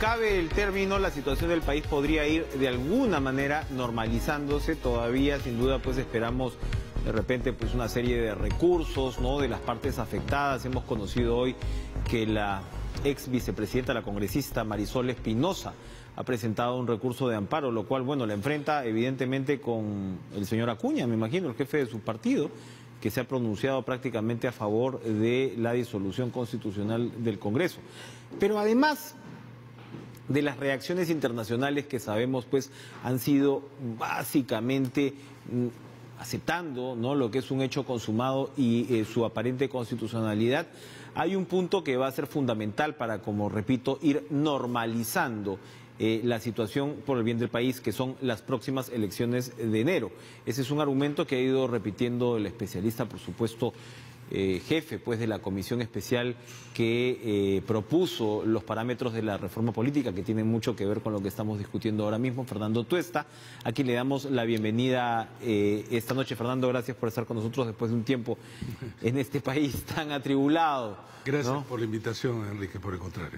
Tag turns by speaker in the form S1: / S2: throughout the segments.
S1: cabe el término, la situación del país podría ir de alguna manera normalizándose. Todavía, sin duda, pues esperamos de repente pues una serie de recursos, ¿no?, de las partes afectadas. Hemos conocido hoy que la ex vicepresidenta, la congresista Marisol Espinosa, ha presentado un recurso de amparo, lo cual, bueno, la enfrenta evidentemente con el señor Acuña, me imagino, el jefe de su partido, que se ha pronunciado prácticamente a favor de la disolución constitucional del Congreso. Pero además de las reacciones internacionales que sabemos pues han sido básicamente aceptando, ¿no?, lo que es un hecho consumado y su aparente constitucionalidad, hay un punto que va a ser fundamental para, como repito, ir normalizando la situación por el bien del país, que son las próximas elecciones de enero. Ese es un argumento que ha ido repitiendo el especialista, por supuesto, jefe pues de la comisión especial que propuso los parámetros de la reforma política, que tienen mucho que ver con lo que estamos discutiendo ahora mismo, Fernando Tuesta, a quien le damos la bienvenida esta noche. Fernando, gracias por estar con nosotros después de un tiempo en este país tan atribulado.
S2: Gracias,
S1: ¿no?,
S2: por la invitación, Enrique, por el contrario.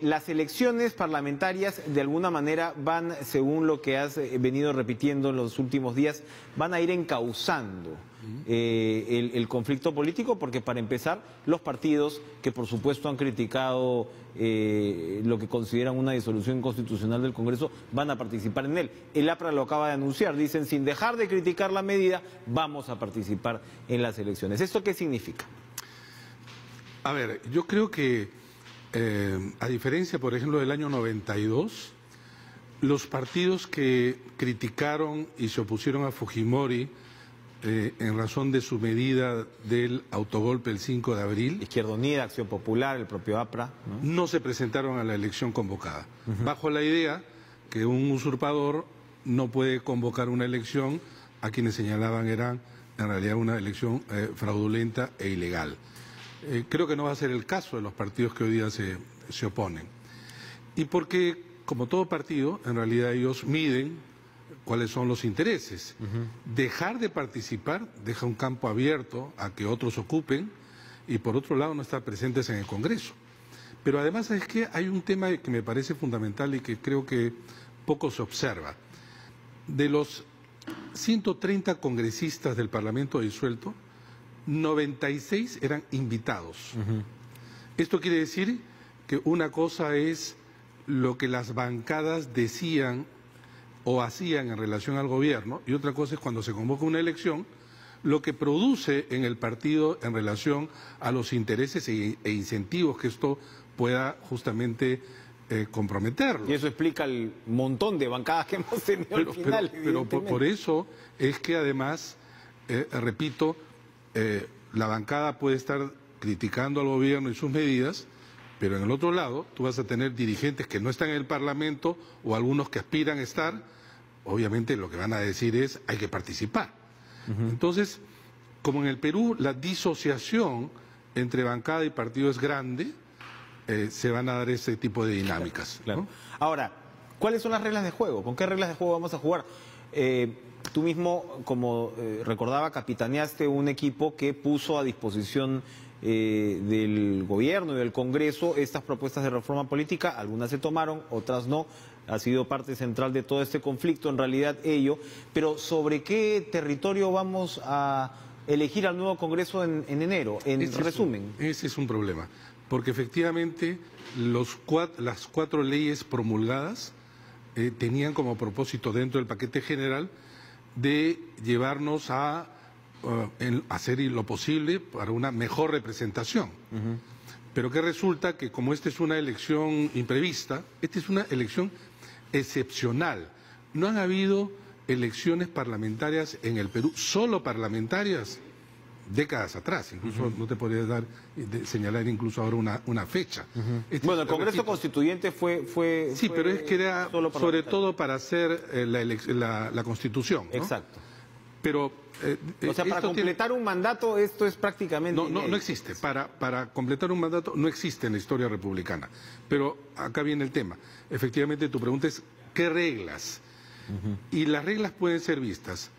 S1: Las elecciones parlamentarias de alguna manera van, según lo que has venido repitiendo en los últimos días, van a ir encauzando el conflicto político, porque para empezar, los partidos que por supuesto han criticado lo que consideran una disolución constitucional del Congreso van a participar en él. El APRA lo acaba de anunciar, dicen, sin dejar de criticar la medida, vamos a participar en las elecciones. ¿Esto qué significa?
S2: A ver, yo creo que, a diferencia, por ejemplo, del año 92, los partidos que criticaron y se opusieron a Fujimori en razón de su medida del autogolpe el 5 de abril...
S1: Izquierda Unida, Acción Popular, el propio APRA,
S2: no se presentaron a la elección convocada, bajo la idea que un usurpador no puede convocar una elección a quienes señalaban eran en realidad una elección fraudulenta e ilegal. Creo que no va a ser el caso de los partidos que hoy día se oponen. Y porque, como todo partido, en realidad ellos miden cuáles son los intereses. Dejar de participar deja un campo abierto a que otros ocupen y, por otro lado, no estar presentes en el Congreso. Pero además es que hay un tema que me parece fundamental y que creo que poco se observa. De los 130 congresistas del Parlamento disuelto, 96 eran invitados. Esto quiere decir que una cosa es lo que las bancadas decían o hacían en relación al gobierno, y otra cosa es cuando se convoca una elección, lo que produce en el partido en relación a los intereses e incentivos que esto pueda justamente comprometerlo.
S1: Y eso explica el montón de bancadas que hemos tenido al final.
S2: Pero por eso es que además, repito, la bancada puede estar criticando al gobierno y sus medidas, pero en el otro lado tú vas a tener dirigentes que no están en el Parlamento o algunos que aspiran a estar. Obviamente lo que van a decir es hay que participar. Entonces, como en el Perú la disociación entre bancada y partido es grande, se van a dar ese tipo de dinámicas.
S1: Claro.
S2: ¿No?
S1: Ahora, ¿cuáles son las reglas de juego? ¿Con qué reglas de juego vamos a jugar? Tú mismo, como recordaba, capitaneaste un equipo que puso a disposición del gobierno y del Congreso estas propuestas de reforma política. Algunas se tomaron, otras no. Ha sido parte central de todo este conflicto, en realidad ello. Pero ¿sobre qué territorio vamos a elegir al nuevo Congreso en enero? En resumen.
S2: Ese es un problema, porque efectivamente las cuatro leyes promulgadas tenían como propósito dentro del paquete general de llevarnos a hacer lo posible para una mejor representación. Pero que resulta que como esta es una elección imprevista, esta es una elección excepcional. No han habido elecciones parlamentarias en el Perú, solo parlamentarias, décadas atrás. Incluso no te podría señalar incluso ahora una fecha.
S1: Bueno, el Congreso Constituyente fue
S2: sí, pero es que era sobre todo para hacer la Constitución, ¿no?
S1: Exacto.
S2: Pero
S1: o sea, para completar un mandato esto es prácticamente...
S2: No existe. Para completar un mandato no existe en la historia republicana. Pero acá viene el tema. Efectivamente, tu pregunta es ¿qué reglas? Y las reglas pueden ser vistas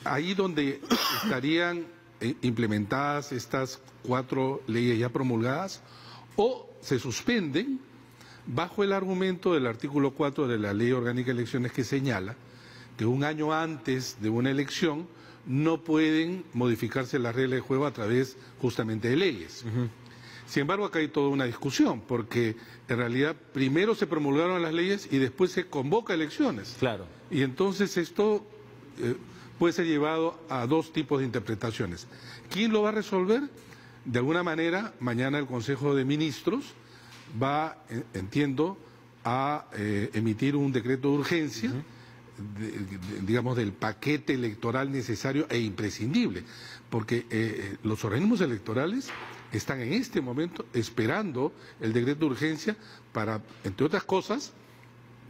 S2: ahí donde estarían implementadas estas cuatro leyes ya promulgadas, o se suspenden bajo el argumento del artículo 4 de la Ley Orgánica de Elecciones, que señala que un año antes de una elección no pueden modificarse las reglas de juego a través justamente de leyes. Sin embargo, acá hay toda una discusión, porque en realidad primero se promulgaron las leyes y después se convoca elecciones.
S1: Claro.
S2: Y entonces esto puede ser llevado a dos tipos de interpretaciones. ¿Quién lo va a resolver? De alguna manera, mañana el Consejo de Ministros va, entiendo, a emitir un decreto de urgencia, digamos, del paquete electoral necesario e imprescindible, porque los organismos electorales están en este momento esperando el decreto de urgencia para, entre otras cosas,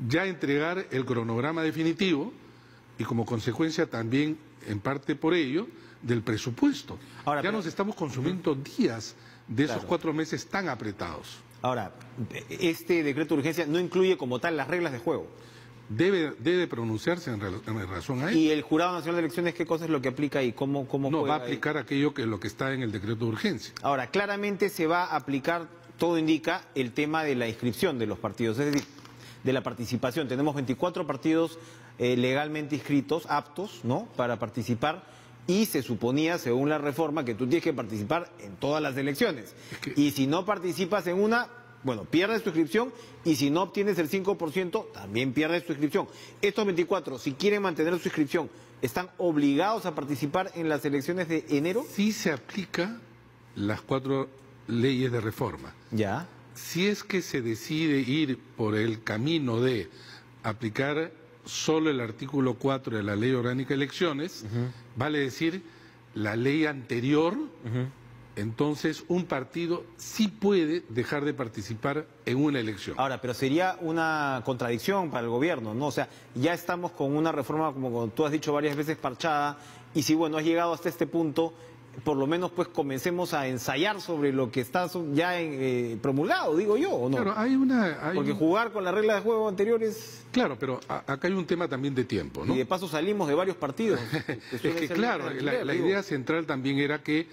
S2: ya entregar el cronograma definitivo y como consecuencia también, en parte por ello, del presupuesto. Ahora, ya nos estamos consumiendo días de esos 4 meses tan apretados.
S1: Ahora, este decreto de urgencia no incluye como tal las reglas de juego.
S2: Debe pronunciarse en razón a ello.
S1: ¿Y el Jurado Nacional de Elecciones qué cosa es lo que aplica y cómo
S2: no va a aplicar aquello que lo que está en el decreto de urgencia?
S1: Ahora, claramente se va a aplicar, todo indica, el tema de la inscripción de los partidos, es decir, de la participación. Tenemos 24 partidos legalmente inscritos, aptos, ¿no?, para participar, y se suponía, según la reforma, que tú tienes que participar en todas las elecciones. Y si no participas en una, bueno, pierdes tu inscripción, y si no obtienes el 5%, también pierdes tu inscripción. Estos 24, si quieren mantener su inscripción, ¿están obligados a participar en las elecciones de enero?
S2: Sí se aplica las 4 leyes de reforma.
S1: Ya.
S2: Si es que se decide ir por el camino de aplicar solo el artículo 4 de la Ley Orgánica de Elecciones, vale decir, la ley anterior, entonces un partido sí puede dejar de participar en una elección.
S1: Ahora, pero sería una contradicción para el gobierno, ¿no? O sea, ya estamos con una reforma, como tú has dicho varias veces, parchada, y si, bueno, has llegado hasta este punto, por lo menos pues comencemos a ensayar sobre lo que está ya promulgado, digo yo, ¿o no?
S2: Claro,
S1: porque jugar con las reglas de juego anteriores...
S2: Claro, pero acá hay un tema también de tiempo, ¿no?
S1: Y de paso salimos de varios partidos.
S2: Es que claro, la idea central también era que,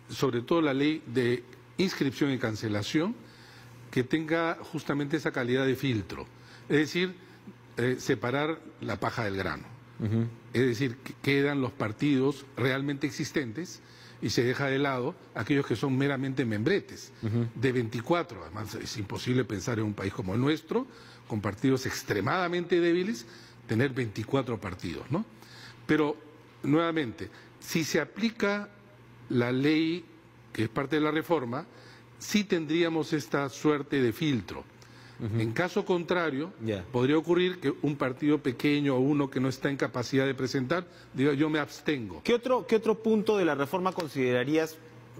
S2: sobre todo la ley de inscripción y cancelación, que tenga justamente esa calidad de filtro. Es decir, separar la paja del grano. Es decir, que quedan los partidos realmente existentes y se deja de lado aquellos que son meramente membretes. De 24, además es imposible pensar en un país como el nuestro, con partidos extremadamente débiles, tener 24 partidos, ¿no? Pero, nuevamente, si se aplica la ley, que es parte de la reforma, sí tendríamos esta suerte de filtro. En caso contrario, podría ocurrir que un partido pequeño o uno que no está en capacidad de presentar diga yo me abstengo.
S1: ¿Qué otro punto de la reforma considerarías,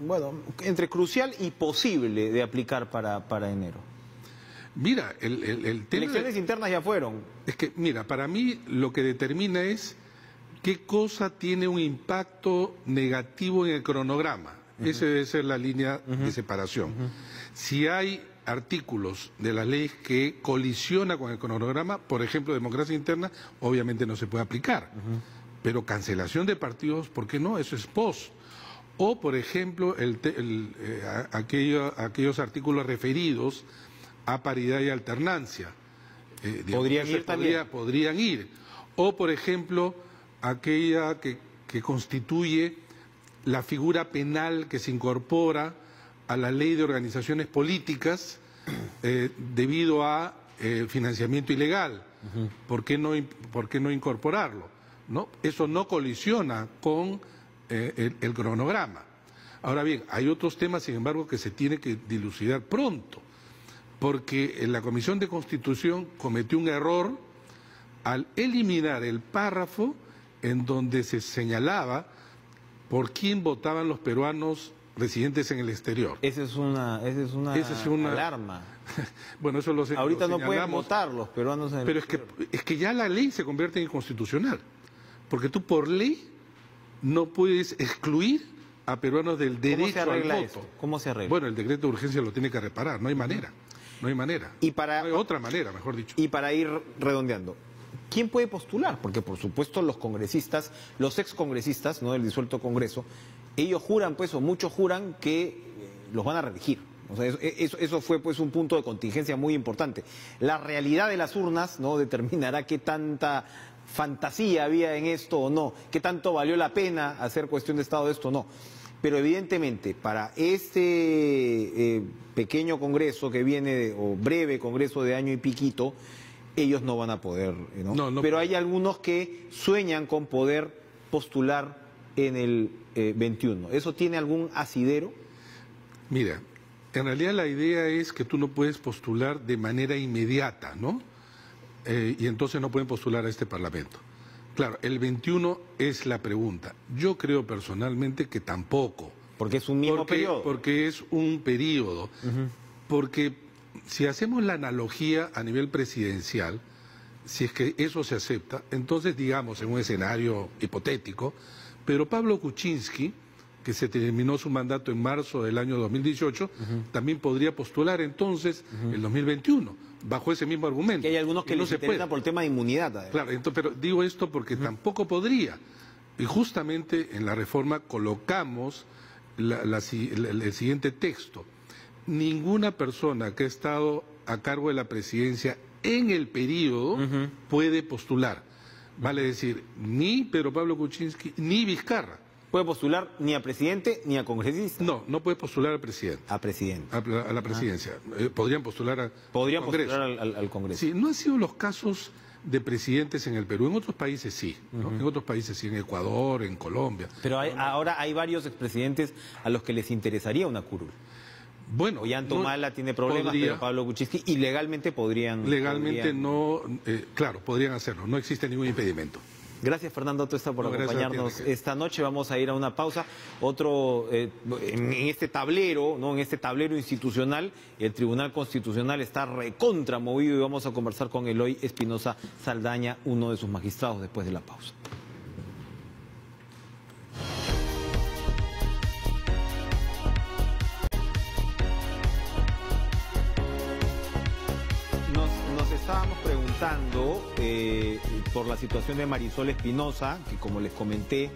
S1: bueno, entre crucial y posible de aplicar para enero?
S2: Mira, el tema...
S1: Elecciones internas ya fueron.
S2: Es que, mira, para mí lo que determina es qué cosa tiene un impacto negativo en el cronograma. Esa debe ser la línea de separación. Si hay artículos de las leyes que colisiona con el cronograma, por ejemplo, democracia interna, obviamente no se puede aplicar. Pero cancelación de partidos, ¿por qué no? Eso es post. O, por ejemplo, aquellos artículos referidos a paridad y alternancia.
S1: ¿Podrían ir también?
S2: Podrían ir. O, por ejemplo, aquella que constituye la figura penal que se incorpora a la ley de organizaciones políticas debido a financiamiento ilegal. ¿Por qué no incorporarlo? ¿No? Eso no colisiona con el cronograma. Ahora bien, hay otros temas, sin embargo, que se tiene que dilucidar pronto, porque la Comisión de Constitución cometió un error al eliminar el párrafo en donde se señalaba por quién votaban los peruanos residentes en el exterior.
S1: Esa es una alarma.
S2: Bueno, eso
S1: ahorita no pueden votar los peruanos en el
S2: exterior. Pero es que ya la ley se convierte en inconstitucional, porque tú por ley no puedes excluir a peruanos del derecho al voto.
S1: Esto? ¿Cómo se arregla?
S2: Bueno, el decreto de urgencia lo tiene que reparar, no hay manera. No hay manera. No hay otra manera, mejor dicho.
S1: Y para ir redondeando, ¿quién puede postular? Porque por supuesto los congresistas, los excongresistas, ¿no?, del disuelto Congreso, ellos juran, pues, o muchos juran que los van a reelegir, O sea, eso fue pues un punto de contingencia muy importante. La realidad de las urnas, ¿no?, determinará qué tanta fantasía había en esto o no, qué tanto valió la pena hacer cuestión de Estado de esto o no. Pero evidentemente para este pequeño congreso que viene, o breve congreso de año y piquito, ellos no van a poder, ¿no? Pero hay algunos que sueñan con poder postular en el 21. ¿Eso tiene algún asidero?
S2: Mira, en realidad la idea es que tú no puedes postular de manera inmediata, ¿no? Y entonces no pueden postular a este Parlamento. Claro, el 21 es la pregunta. Yo creo personalmente que tampoco.
S1: Porque es un mismo periodo.
S2: Porque es un periodo. Porque si hacemos la analogía a nivel presidencial, si es que eso se acepta, entonces digamos en un escenario hipotético, pero Pablo Kuczynski, que se terminó su mandato en marzo del año 2018, también podría postular entonces el 2021, bajo ese mismo argumento.
S1: Que hay algunos que les interesa por el tema de inmunidad.
S2: Claro, entonces, pero digo esto porque tampoco podría. Y justamente en la reforma colocamos el siguiente texto. Ninguna persona que ha estado a cargo de la presidencia en el periodo puede postular. Vale decir, ni Pedro Pablo Kuczynski, ni Vizcarra.
S1: ¿Puede postular ni a presidente ni a congresista?
S2: No, no puede postular al presidente.
S1: A presidente.
S2: A la presidencia. Podrían postular al Congreso.
S1: Al Congreso.
S2: Sí, no han sido los casos de presidentes en el Perú. En otros países sí, ¿no? En otros países sí, en Ecuador, en Colombia.
S1: Pero ahora hay varios expresidentes a los que les interesaría una curul.
S2: Bueno,
S1: Ollantumala tiene problemas, pero Pablo Kuczynski, y legalmente podrían...
S2: Claro, podrían hacerlo, no existe ningún impedimento.
S1: Gracias, Fernando Tuesta, por acompañarnos esta noche. Vamos a ir a una pausa. Otro, en este tablero, ¿no?, en este tablero institucional, el Tribunal Constitucional está recontra movido, y vamos a conversar con Eloy Espinosa Saldaña, uno de sus magistrados, después de la pausa. Nos estábamos preguntando por la situación de Marisol Espinosa, que, como les comenté,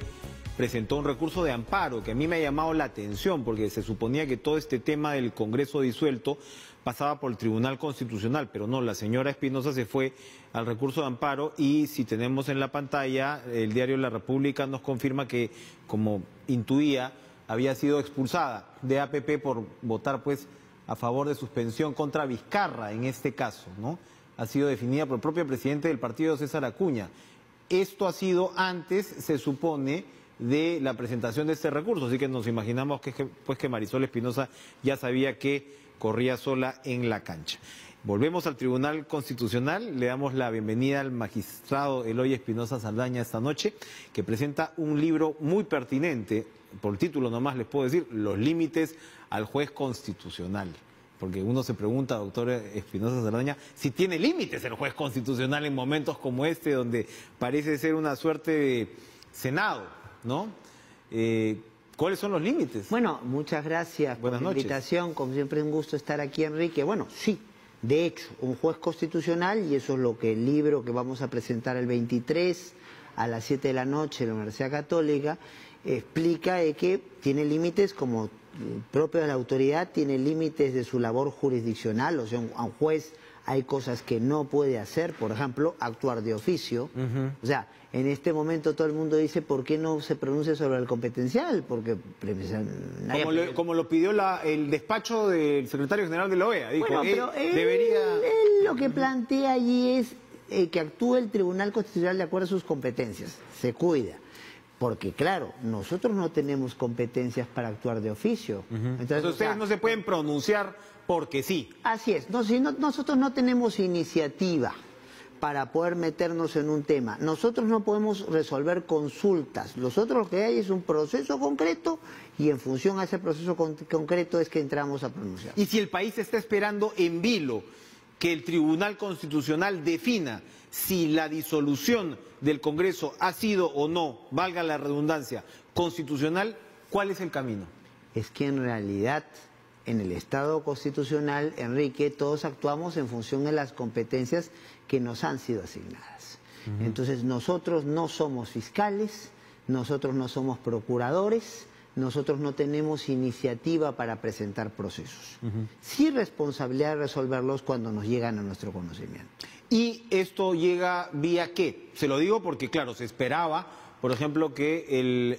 S1: presentó un recurso de amparo que a mí me ha llamado la atención, porque se suponía que todo este tema del Congreso disuelto pasaba por el Tribunal Constitucional, pero no, la señora Espinosa se fue al recurso de amparo, y si tenemos en la pantalla, el diario La República nos confirma que, como intuía, había sido expulsada de APP por votar pues a favor de suspensión contra Vizcarra en este caso, ¿no? Ha sido definida por el propio presidente del partido, César Acuña. Esto ha sido antes, se supone, de la presentación de este recurso, así que nos imaginamos que Marisol Espinosa ya sabía que corría sola en la cancha. Volvemos al Tribunal Constitucional, le damos la bienvenida al magistrado Eloy Espinosa Saldaña esta noche, que presenta un libro muy pertinente, por título nomás les puedo decir, Los límites al juez constitucional. Porque uno se pregunta, doctor Espinosa Saldaña, si tiene límites el juez constitucional en momentos como este, donde parece ser una suerte de Senado, ¿no? ¿Cuáles son los límites?
S3: Bueno, muchas gracias por la invitación. Como siempre, un gusto estar aquí, Enrique. Bueno, sí, de hecho, un juez constitucional, y eso es lo que el libro que vamos a presentar el 23 a las 7 de la noche en la Universidad Católica, explica que tiene límites como propio de la autoridad, tiene límites de su labor jurisdiccional. O sea, a un juez hay cosas que no puede hacer, por ejemplo, actuar de oficio. O sea, en este momento todo el mundo dice, ¿por qué no se pronuncia sobre el competencial? Porque
S1: como lo pidió el despacho del secretario general de la OEA. Dijo,
S3: bueno, pero él lo que plantea allí es que actúe el Tribunal Constitucional de acuerdo a sus competencias, se cuida. Porque, claro, nosotros no tenemos competencias para actuar de oficio.
S1: Entonces ustedes no se pueden pronunciar porque sí.
S3: Así es. Nosotros no tenemos iniciativa para poder meternos en un tema. Nosotros no podemos resolver consultas. Nosotros lo que hay es un proceso concreto, y en función a ese proceso concreto es que entramos a pronunciar.
S1: Y si el país está esperando en vilo que el Tribunal Constitucional defina si la disolución del Congreso ha sido o no, valga la redundancia, constitucional, ¿cuál es el camino?
S3: Es que en realidad, en el Estado constitucional, Enrique, todos actuamos en función de las competencias que nos han sido asignadas. Entonces, nosotros no somos fiscales, nosotros no somos procuradores, nosotros no tenemos iniciativa para presentar procesos. Sí responsabilidad de resolverlos cuando nos llegan a nuestro conocimiento.
S1: ¿Y esto llega vía qué? Se lo digo porque, claro, se esperaba, por ejemplo, que el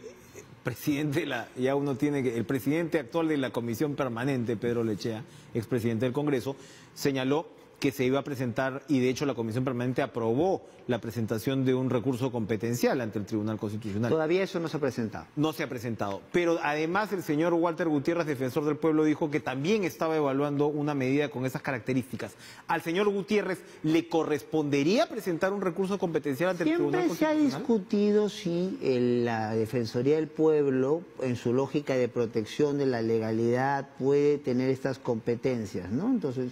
S1: presidente, el presidente actual de la Comisión Permanente, Pedro Lechea, expresidente del Congreso, señaló que se iba a presentar, y de hecho la Comisión Permanente aprobó la presentación de un recurso competencial ante el Tribunal Constitucional.
S3: Todavía eso no se ha presentado.
S1: No se ha presentado. Pero además el señor Walter Gutiérrez, defensor del pueblo, dijo que también estaba evaluando una medida con esas características. ¿Al señor Gutiérrez le correspondería presentar un recurso competencial ante el Tribunal Constitucional?
S3: Siempre se ha discutido si la Defensoría del Pueblo, en su lógica de protección de la legalidad, puede tener estas competencias, ¿no? Entonces,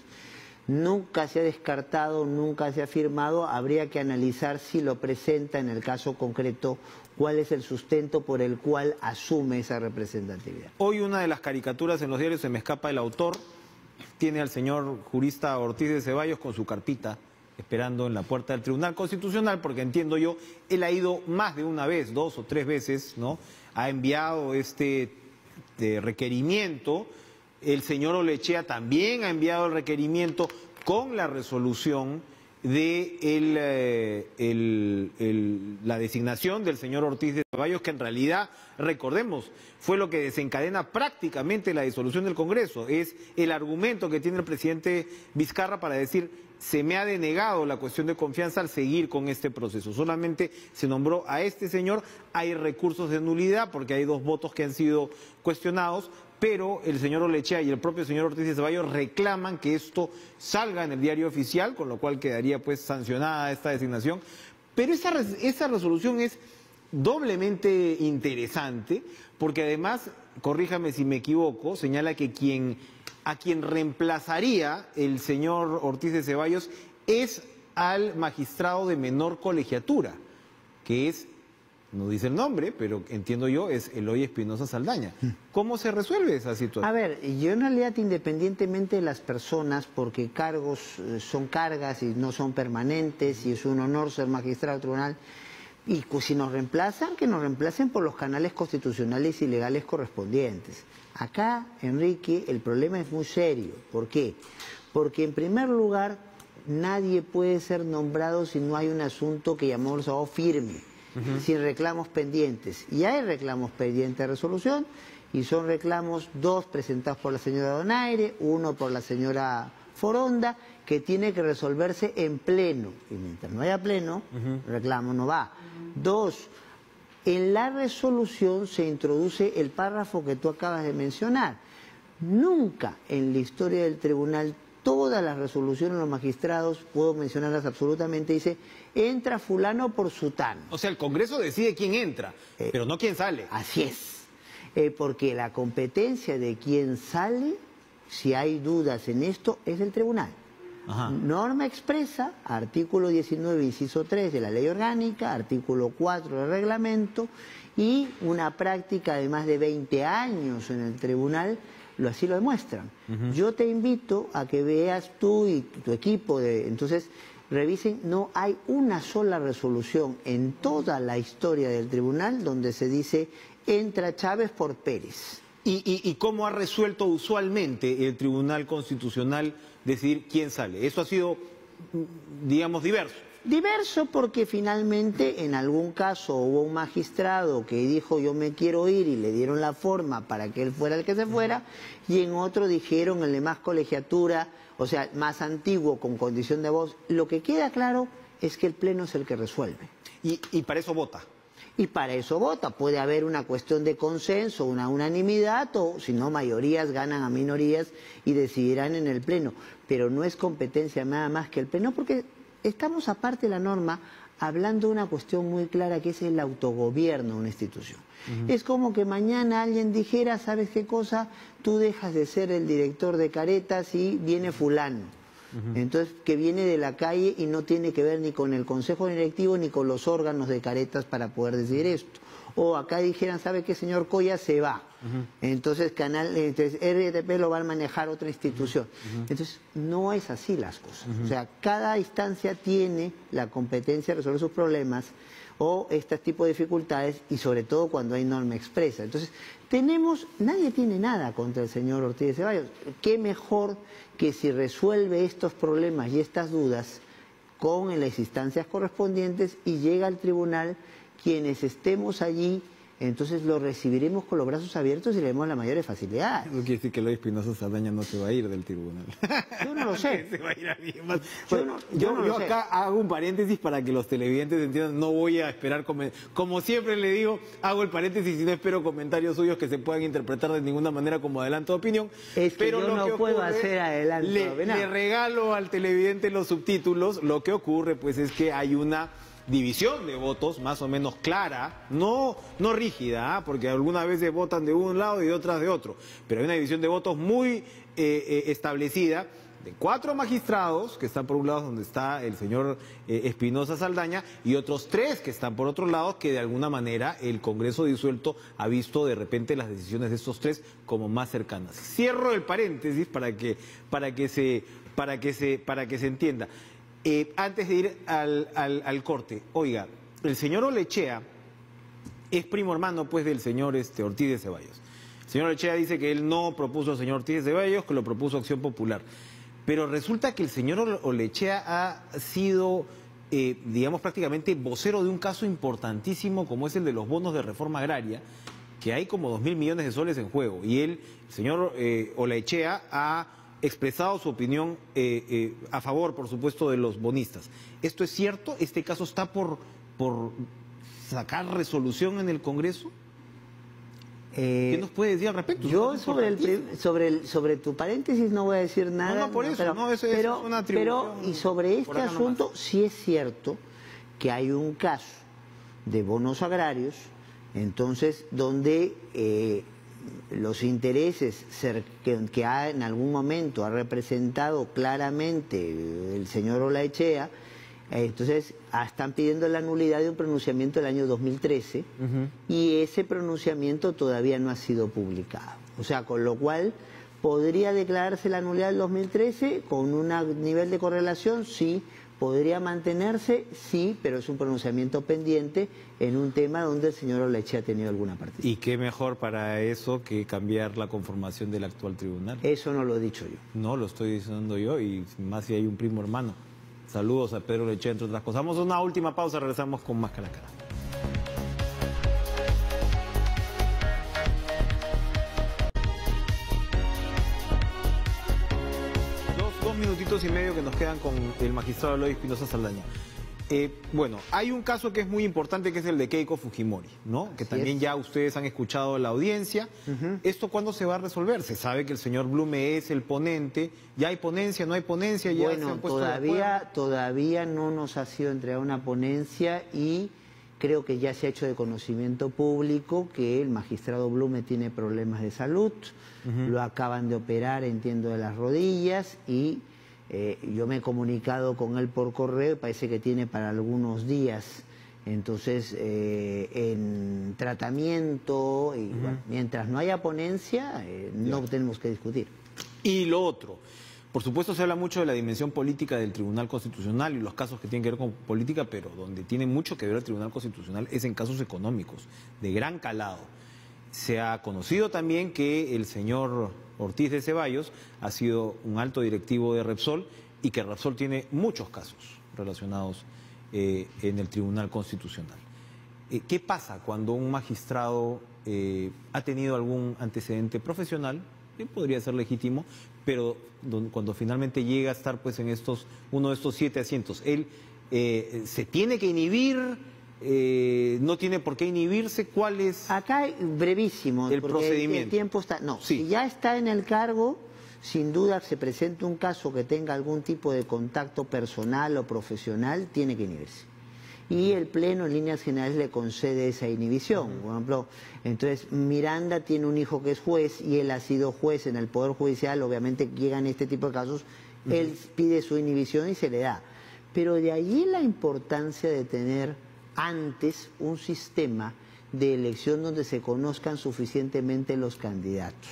S3: nunca se ha descartado, nunca se ha afirmado, habría que analizar si lo presenta en el caso concreto, cuál es el sustento por el cual asume esa representatividad.
S1: Hoy una de las caricaturas en los diarios, se me escapa el autor, tiene al señor jurista Ortiz de Ceballos con su carpita, esperando en la puerta del Tribunal Constitucional, porque entiendo yo, él ha ido más de una vez, 2 o 3 veces, ¿no? Ha enviado este requerimiento. El señor Olechea también ha enviado el requerimiento con la resolución de la designación del señor Ortiz de Ceballos, que en realidad, recordemos, fue lo que desencadena prácticamente la disolución del Congreso. Es el argumento que tiene el presidente Vizcarra para decir: se me ha denegado la cuestión de confianza al seguir con este proceso. Solamente se nombró a este señor, hay recursos de nulidad porque hay 2 votos que han sido cuestionados, pero el señor Olechea y el propio señor Ortiz de Ceballos reclaman que esto salga en el diario oficial, con lo cual quedaría pues sancionada esta designación. Pero esa resolución es doblemente interesante, porque además, corríjame si me equivoco, señala que a quien reemplazaría el señor Ortiz de Ceballos es al magistrado de menor colegiatura, que es, no dice el nombre, pero entiendo yo, es Eloy Espinosa Saldaña. ¿Cómo se resuelve esa situación?
S3: A ver, yo en realidad, independientemente de las personas, porque cargos son cargas y no son permanentes, y es un honor ser magistrado del tribunal, y si nos reemplazan, que nos reemplacen por los canales constitucionales y legales correspondientes. Acá, Enrique, el problema es muy serio. ¿Por qué? Porque en primer lugar, nadie puede ser nombrado si no hay un asunto que llamamos firme, sin reclamos pendientes. Y hay reclamos pendientes de resolución, y son reclamos 2 presentados por la señora Donaire, 1 por la señora Foronda, que tiene que resolverse en pleno. Y mientras no haya pleno, el reclamo no va. 2, en la resolución se introduce el párrafo que tú acabas de mencionar. Nunca en la historia del tribunal, todas las resoluciones de los magistrados, puedo mencionarlas absolutamente, dice: entra fulano por sutano.
S1: O sea, el Congreso decide quién entra, pero no quién sale.
S3: Así es, porque la competencia de quién sale, si hay dudas en esto, es del tribunal. Norma expresa, artículo 19, inciso 3 de la Ley Orgánica, artículo 4 del reglamento, y una práctica de más de 20 años en el tribunal así lo demuestran. Yo te invito a que veas tú y tu equipo, entonces revisen, no hay una sola resolución en toda la historia del tribunal donde se dice: entra Chávez por Pérez.
S1: ¿Y cómo ha resuelto usualmente el Tribunal Constitucional decidir quién sale? Eso ha sido, digamos, diverso.
S3: Diverso porque finalmente en algún caso hubo un magistrado que dijo: yo me quiero ir, y le dieron la forma para que él fuera el que se fuera, y en otro dijeron el de más colegiatura, o sea, más antiguo, con condición de voz. Lo que queda claro es que el Pleno es el que resuelve.
S1: Y para eso vota.
S3: Y para eso vota. Puede haber una cuestión de consenso, una unanimidad, o si no, mayorías ganan a minorías y decidirán en el Pleno. Pero no es competencia nada más que el Pleno, porque estamos, aparte de la norma, hablando de una cuestión muy clara, que es el autogobierno de una institución. Es como que mañana alguien dijera: ¿sabes qué cosa? Tú dejas de ser el director de Caretas y viene fulano. Entonces, que viene de la calle y no tiene que ver ni con el consejo directivo ni con los órganos de Caretas para poder decidir esto. O acá dijeran: ¿sabe qué, señor Coya? Se va. Entonces, RTP lo va a manejar otra institución. Entonces, no es así las cosas. O sea, cada instancia tiene la competencia de resolver sus problemas. o este tipo de dificultades, y sobre todo cuando hay norma expresa. Entonces, nadie tiene nada contra el señor Ortiz de Ceballos. Qué mejor que si resuelve estos problemas y estas dudas con las instancias correspondientes y llega al tribunal, quienes estemos allí, entonces lo recibiremos con los brazos abiertos y le demos la mayor facilidad.
S1: Eso quiere decir que Eloy Espinosa Saldaña no se va a ir del tribunal.
S3: Yo no lo sé.
S1: Se va a ir a alguien más.
S3: Yo
S1: acá hago un paréntesis para que los televidentes entiendan. No voy a esperar, como siempre le digo, hago el paréntesis y no espero comentarios suyos que se puedan interpretar de ninguna manera como adelanto de opinión.
S3: Es que pero yo no puedo hacer adelanto.
S1: Le regalo al televidente los subtítulos. Lo que ocurre pues es que hay una división de votos más o menos clara, no rígida, porque algunas veces votan de un lado y otras de otro, pero hay una división de votos muy establecida de 4 magistrados que están por un lado donde está el señor Espinosa Saldaña y otros 3 que están por otro lado, que de alguna manera el Congreso disuelto ha visto de repente las decisiones de estos 3 como más cercanas. Cierro el paréntesis para que se entienda. Antes de ir al corte, oiga, el señor Olechea es primo hermano pues del señor Ortiz de Ceballos. El señor Olechea dice que él no propuso al señor Ortiz de Ceballos, que lo propuso Acción Popular. Pero resulta que el señor Olechea ha sido, digamos, prácticamente vocero de un caso importantísimo como es el de los bonos de reforma agraria, que hay como 2.000 millones de soles en juego. Y el señor Olechea ha expresado su opinión a favor, por supuesto, de los bonistas. ¿Esto es cierto? ¿Este caso está por sacar resolución en el Congreso? ¿Qué nos puede decir al respecto?
S3: Yo sobre tu paréntesis no voy a decir nada.
S1: No, por eso, es una atribución.
S3: Pero, y sobre este asunto, sí es cierto que hay un caso de bonos agrarios, entonces, donde los intereses que en algún momento ha representado claramente el señor Olechea, entonces están pidiendo la nulidad de un pronunciamiento del año 2013 y ese pronunciamiento todavía no ha sido publicado. O sea, con lo cual podría declararse la nulidad del 2013 con un nivel de correlación, sí. Podría mantenerse, sí, pero es un pronunciamiento pendiente en un tema donde el señor Olechea ha tenido alguna participación.
S1: ¿Y qué mejor para eso que cambiar la conformación del actual tribunal?
S3: Eso no lo he dicho yo.
S1: No, lo estoy diciendo yo, y más si hay un primo hermano. Saludos a Pedro Olechea, entre otras cosas. Vamos a una última pausa, regresamos con más cara a cara. 2 minutitos y medio que nos quedan con el magistrado Eloy Espinosa Saldaña. Bueno, hay un caso que es muy importante, que es el de Keiko Fujimori, ¿no? Que también ya ustedes han escuchado en la audiencia. ¿Esto cuándo se va a resolver? Se sabe que el señor Blume es el ponente. ¿Ya hay ponencia, no hay ponencia? ¿Ya
S3: bueno, todavía no nos ha sido entregada una ponencia y creo que ya se ha hecho de conocimiento público que el magistrado Blume tiene problemas de salud. Lo acaban de operar, entiendo, de las rodillas y... yo me he comunicado con él por correo y parece que tiene para algunos días, entonces en tratamiento, y bueno, mientras no haya ponencia no tenemos que discutir.
S1: Y lo otro, por supuesto se habla mucho de la dimensión política del Tribunal Constitucional y los casos que tienen que ver con política, pero donde tiene mucho que ver el Tribunal Constitucional es en casos económicos, de gran calado. Se ha conocido también que el señor Ortiz de Ceballos ha sido un alto directivo de Repsol y que Repsol tiene muchos casos relacionados en el Tribunal Constitucional. ¿Qué pasa cuando un magistrado ha tenido algún antecedente profesional, que podría ser legítimo, pero cuando finalmente llega a estar pues en uno de estos 7 asientos, él se tiene que inhibir? No tiene por qué inhibirse? ¿Cuál es?
S3: Acá brevísimo,
S1: el procedimiento?
S3: El tiempo está... No,
S1: sí.
S3: Si ya está en el cargo, sin duda se presenta un caso que tenga algún tipo de contacto personal o profesional, tiene que inhibirse. Y el Pleno en líneas generales le concede esa inhibición. Por ejemplo, entonces Miranda tiene un hijo que es juez y él ha sido juez en el Poder Judicial, obviamente llegan este tipo de casos, él pide su inhibición y se le da. Pero de allí la importancia de tener antes un sistema de elección donde se conozcan suficientemente los candidatos,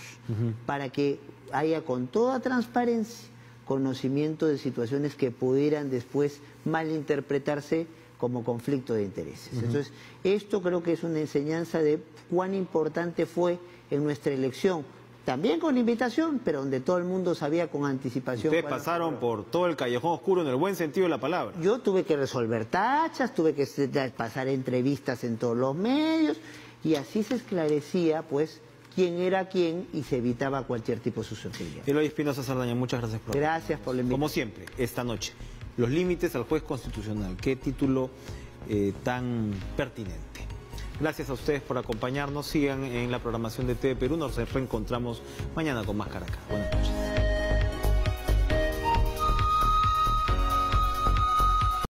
S3: para que haya con toda transparencia conocimiento de situaciones que pudieran después malinterpretarse como conflicto de intereses. Entonces, esto creo que es una enseñanza de cuán importante fue en nuestra elección. También con invitación, pero donde todo el mundo sabía con anticipación.
S1: Ustedes pasaron por todo el callejón oscuro en el buen sentido de la palabra.
S3: Yo tuve que resolver tachas, tuve que pasar entrevistas en todos los medios, y así se esclarecía, pues, quién era quién y se evitaba cualquier tipo de susceptibilidad.
S1: Eloy Espinosa Saldaña, muchas gracias por
S3: Gracias por la invitación.
S1: Como siempre, esta noche, los límites al juez constitucional. Qué título tan pertinente. Gracias a ustedes por acompañarnos. Sigan en la programación de TV Perú. Nos reencontramos mañana con más Caracas. Buenas noches.